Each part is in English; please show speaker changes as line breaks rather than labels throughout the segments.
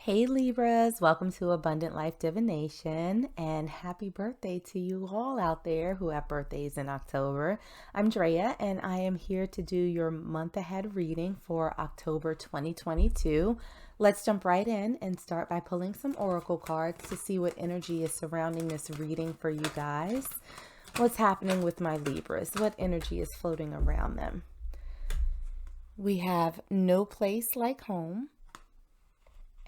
Hey Libras, welcome to Abundant Life Divination and happy birthday to you all out there who have birthdays in October. I'm Drea and I am here to do your month ahead reading for October 2022. Let's jump right in and start by pulling some oracle cards to see what energy is surrounding this reading for you guys. What's happening with my Libras? What energy is floating around them? We have no place like home.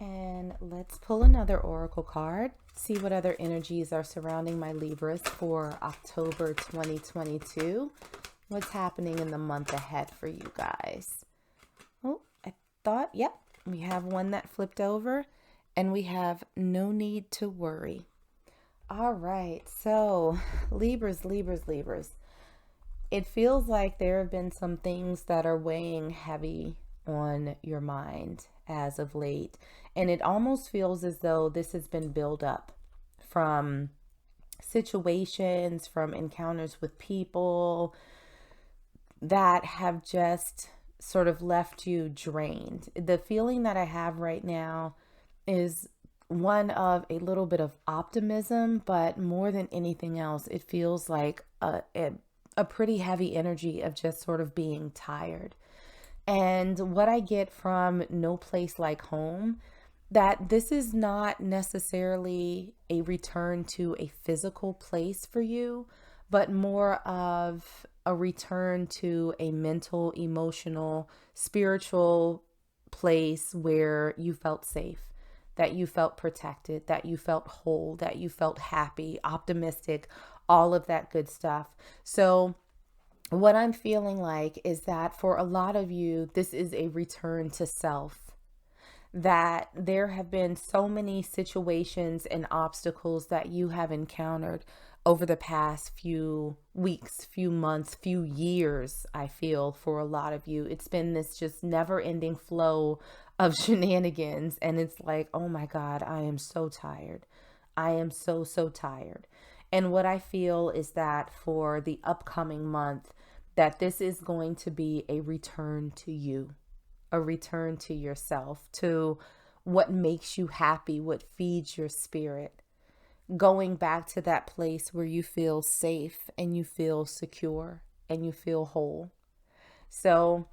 And let's pull another oracle card, see what other energies are surrounding my Libras for October 2022. What's happening in the month ahead for you guys? Oh, yep, we have one that flipped over and we have no need to worry. All right, so Libras. It feels like there have been some things that are weighing heavy on your mind as of late. And it almost feels as though this has been built up from situations, from encounters with people that have just sort of left you drained. The feeling that I have right now is one of a little bit of optimism, but more than anything else, it feels like a pretty heavy energy of just sort of being tired. And what I get from no place like home, that this is not necessarily a return to a physical place for you, but more of a return to a mental, emotional, spiritual place where you felt safe, that you felt protected, that you felt whole, that you felt happy, optimistic, all of that good stuff. So what I'm feeling like is that for a lot of you, this is a return to self, that there have been so many situations and obstacles that you have encountered over the past few weeks, few months, few years. I feel for a lot of you, it's been this just never ending flow of shenanigans. And it's like, oh my God, I am so tired. I am so tired. And what I feel is that for the upcoming month, that this is going to be a return to you, a return to yourself, to what makes you happy, what feeds your spirit, going back to that place where you feel safe and you feel secure and you feel whole. So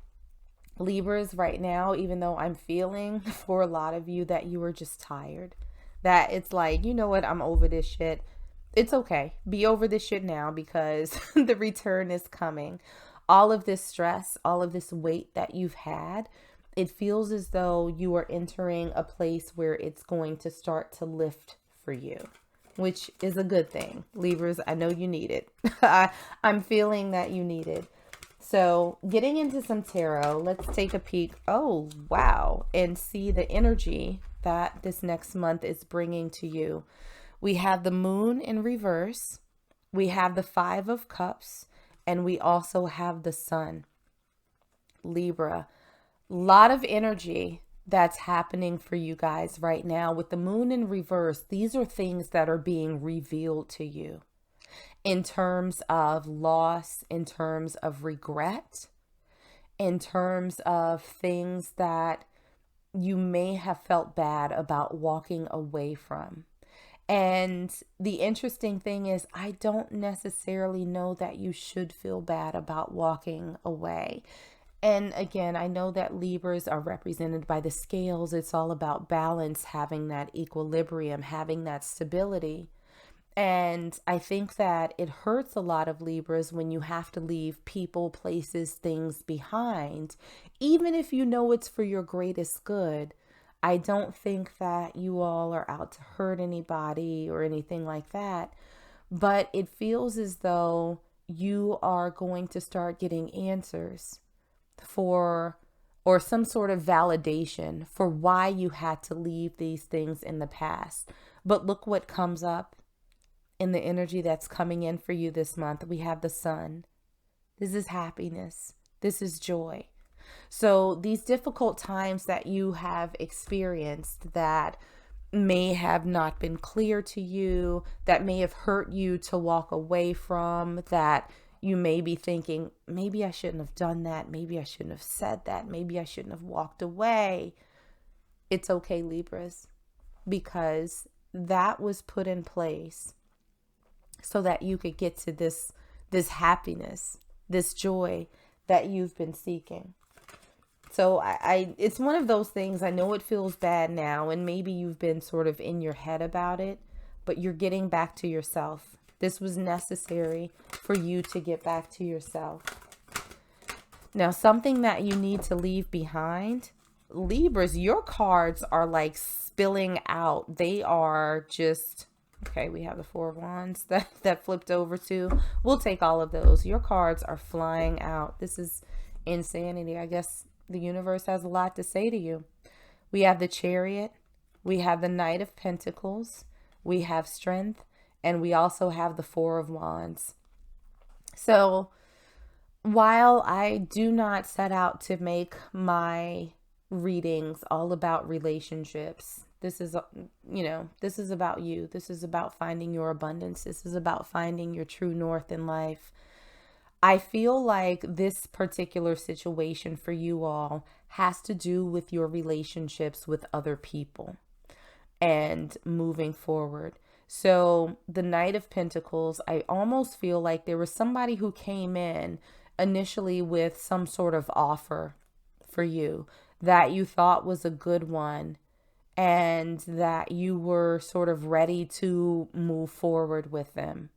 Libras, right now, even though I'm feeling for a lot of you that you are just tired, that it's like, you know what, I'm over this shit. It's okay. Be over this shit now because the return is coming. All of this stress, all of this weight that you've had, it feels as though you are entering a place where it's going to start to lift for you, which is a good thing. Libras, I know you need it. I'm feeling that you need it. So getting into some tarot, let's take a peek. Oh, wow. And see the energy that this next month is bringing to you. We have the moon in reverse. We have the 5 of cups. And we also have the sun. Libra, lot of energy that's happening for you guys right now. With the moon in reverse, these are things that are being revealed to you in terms of loss, in terms of regret, in terms of things that you may have felt bad about walking away from. And the interesting thing is, I don't necessarily know that you should feel bad about walking away. And again, I know that Libras are represented by the scales. It's all about balance, having that equilibrium, having that stability. And I think that it hurts a lot of Libras when you have to leave people, places, things behind, even if you know it's for your greatest good. I don't think that you all are out to hurt anybody or anything like that, but it feels as though you are going to start getting answers for, or some sort of validation for why you had to leave these things in the past. But look what comes up in the energy that's coming in for you this month. We have the sun. This is happiness. This is joy. So these difficult times that you have experienced that may have not been clear to you, that may have hurt you to walk away from, that you may be thinking, maybe I shouldn't have done that. Maybe I shouldn't have said that. Maybe I shouldn't have walked away. It's okay, Libras. because that was put in place so that you could get to this happiness, this joy that you've been seeking. So it's one of those things. I know it feels bad now, and maybe you've been sort of in your head about it, but you're getting back to yourself. This was necessary for you to get back to yourself. Now, something that you need to leave behind, Libras, your cards are like spilling out. They are just, okay, we have the Four of Wands that flipped over too. We'll take all of those. Your cards are flying out. This is insanity. I guess the universe has a lot to say to you. We have the Chariot. We have the Knight of Pentacles. We have Strength. And we also have the Four of Wands. So while I do not set out to make my readings all about relationships, this is, this is about you. This is about finding your abundance. This is about finding your true north in life. I feel like this particular situation for you all has to do with your relationships with other people and moving forward. So the Knight of Pentacles, I almost feel like there was somebody who came in initially with some sort of offer for you that you thought was a good one and that you were sort of ready to move forward with them.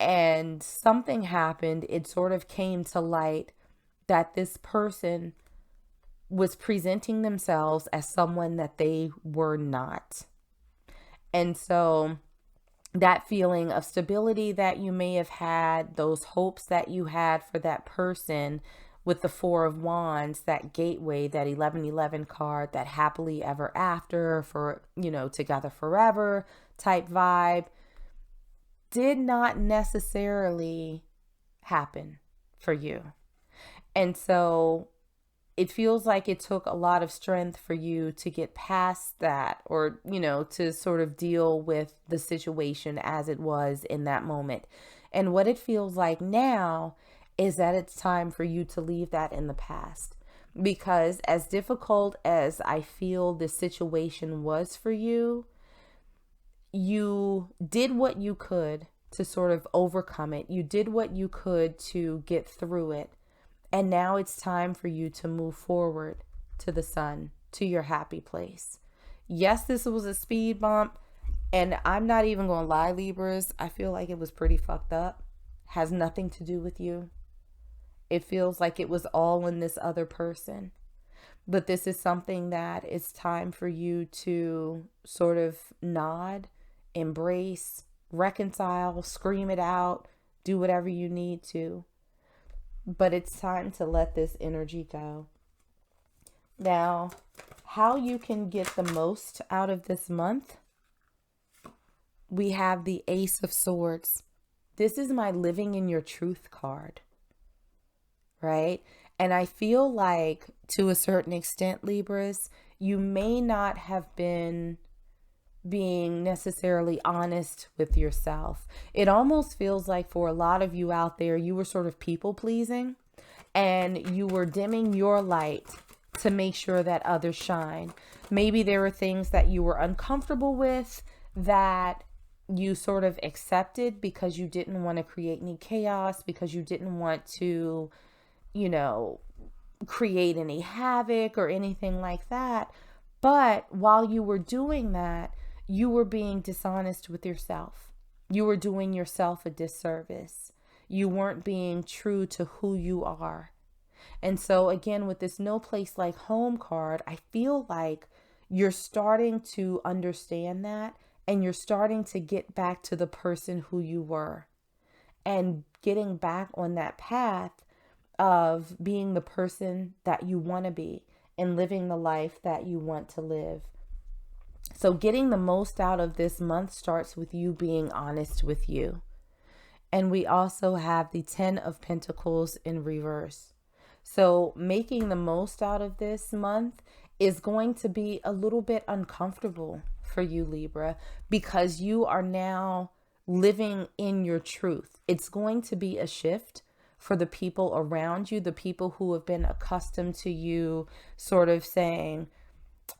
And something happened. It sort of came to light that this person was presenting themselves as someone that they were not. And so that feeling of stability that you may have had, those hopes that you had for that person with the Four of Wands, that gateway, that 1111 card, that happily ever after, for, together forever type vibe, did not necessarily happen for you. And so it feels like it took a lot of strength for you to get past that, or, to sort of deal with the situation as it was in that moment. And what it feels like now is that it's time for you to leave that in the past. Because as difficult as I feel this situation was for you, you did what you could to sort of overcome it. You did what you could to get through it. And now it's time for you to move forward to the sun, to your happy place. Yes, this was a speed bump. And I'm not even going to lie, Libras. I feel like it was pretty fucked up. Has nothing to do with you. It feels like it was all in this other person. But this is something that it's time for you to sort of nod, embrace, reconcile, scream it out, do whatever you need to. But it's time to let this energy go. Now, how you can get the most out of this month, we have the Ace of Swords. This is my living in your truth card, right? And I feel like to a certain extent, Libras, you may not have been being necessarily honest with yourself. It almost feels like for a lot of you out there, you were sort of people pleasing and you were dimming your light to make sure that others shine. Maybe there were things that you were uncomfortable with that you sort of accepted because you didn't want to create any chaos, because you didn't want to, create any havoc or anything like that. But while you were doing that, you were being dishonest with yourself. You were doing yourself a disservice. You weren't being true to who you are. And so again, with this No Place Like Home card, I feel like you're starting to understand that, and you're starting to get back to the person who you were and getting back on that path of being the person that you want to be and living the life that you want to live. So getting the most out of this month starts with you being honest with you. And we also have the 10 of Pentacles in reverse. So making the most out of this month is going to be a little bit uncomfortable for you, Libra, because you are now living in your truth. It's going to be a shift for the people around you, the people who have been accustomed to you sort of saying,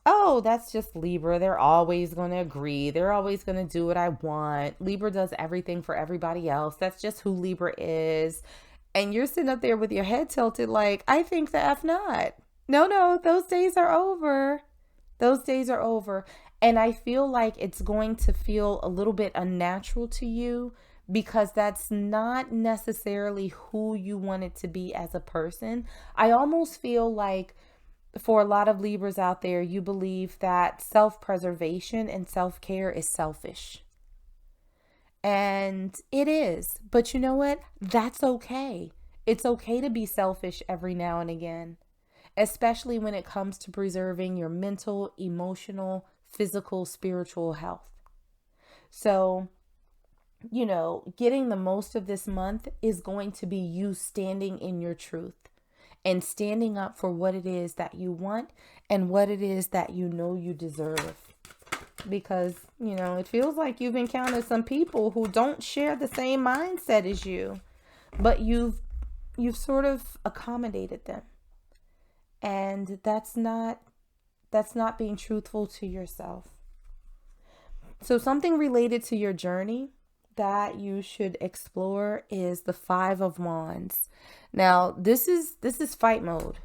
oh, that's just Libra. They're always going to agree. They're always going to do what I want. Libra does everything for everybody else. That's just who Libra is. And you're sitting up there with your head tilted like, I think the F not. No, no, those days are over. Those days are over. And I feel like it's going to feel a little bit unnatural to you because that's not necessarily who you want it to be as a person. I almost feel like for a lot of Libras out there, you believe that self-preservation and self-care is selfish. And it is. But you know what? That's okay. It's okay to be selfish every now and again, especially when it comes to preserving your mental, emotional, physical, spiritual health. So, getting the most of this month is going to be you standing in your truth and standing up for what it is that you want and what it is that you know you deserve. Because, it feels like you've encountered some people who don't share the same mindset as you, but you've sort of accommodated them. And that's not being truthful to yourself. So something related to your journey that you should explore is the 5 of Wands. Now, this is fight mode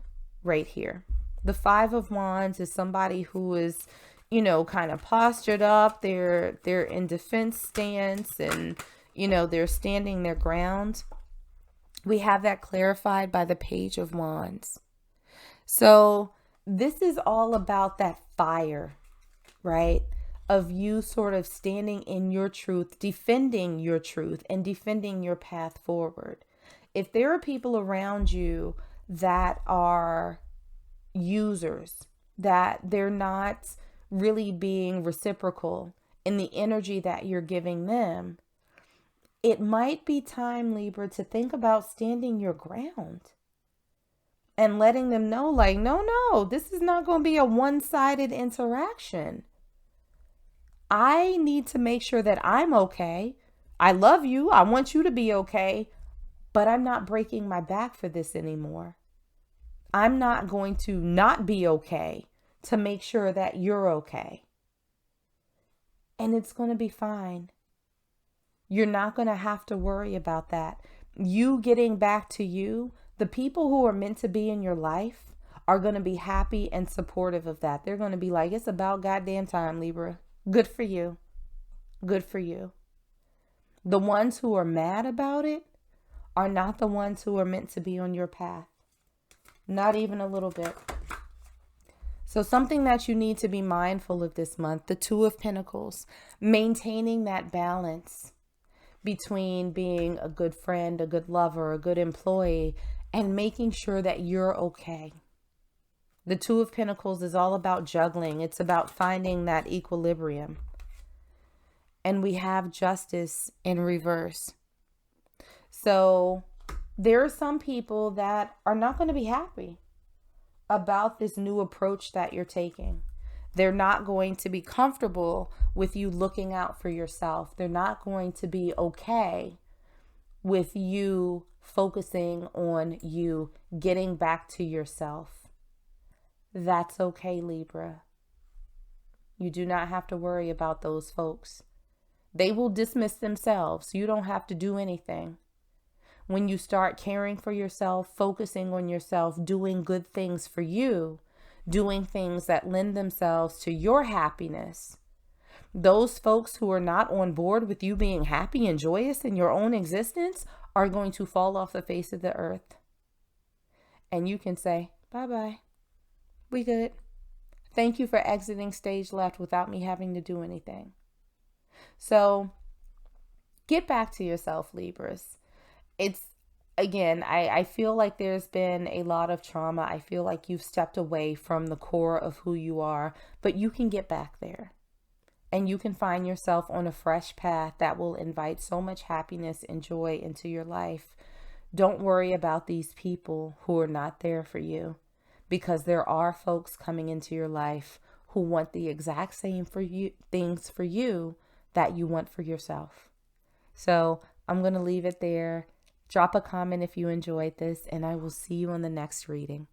right here. The 5 of Wands is somebody who is, kind of postured up. They're in defense stance and, they're standing their ground. We have that clarified by the Page of Wands. So this is all about that fire, right? Of you sort of standing in your truth, defending your truth, and defending your path forward. If there are people around you that are users, that they're not really being reciprocal in the energy that you're giving them, it might be time, Libra, to think about standing your ground and letting them know, like, no, this is not going to be a one-sided interaction. I need to make sure that I'm okay. I love you. I want you to be okay, but I'm not breaking my back for this anymore. I'm not going to not be okay to make sure that you're okay. And it's going to be fine. You're not going to have to worry about that. You getting back to you, the people who are meant to be in your life are going to be happy and supportive of that. They're going to be like, it's about goddamn time, Libra. Good for you. Good for you. The ones who are mad about it are not the ones who are meant to be on your path. Not even a little bit. So something that you need to be mindful of this month, the 2 of Pentacles, maintaining that balance between being a good friend, a good lover, a good employee, and making sure that you're okay. The 2 of Pentacles is all about juggling. It's about finding that equilibrium. And we have Justice in reverse. So there are some people that are not going to be happy about this new approach that you're taking. They're not going to be comfortable with you looking out for yourself. They're not going to be okay with you focusing on you getting back to yourself. That's okay, Libra. You do not have to worry about those folks. They will dismiss themselves. You don't have to do anything. When you start caring for yourself, focusing on yourself, doing good things for you, doing things that lend themselves to your happiness, those folks who are not on board with you being happy and joyous in your own existence are going to fall off the face of the earth. And you can say, bye-bye. We good. Thank you for exiting stage left without me having to do anything. So get back to yourself, Libras. It's, again, I feel like there's been a lot of trauma. I feel like you've stepped away from the core of who you are, but you can get back there. And you can find yourself on a fresh path that will invite so much happiness and joy into your life. Don't worry about these people who are not there for you. Because there are folks coming into your life who want the exact same things for you that you want for yourself. So I'm going to leave it there. Drop a comment if you enjoyed this, and I will see you on the next reading.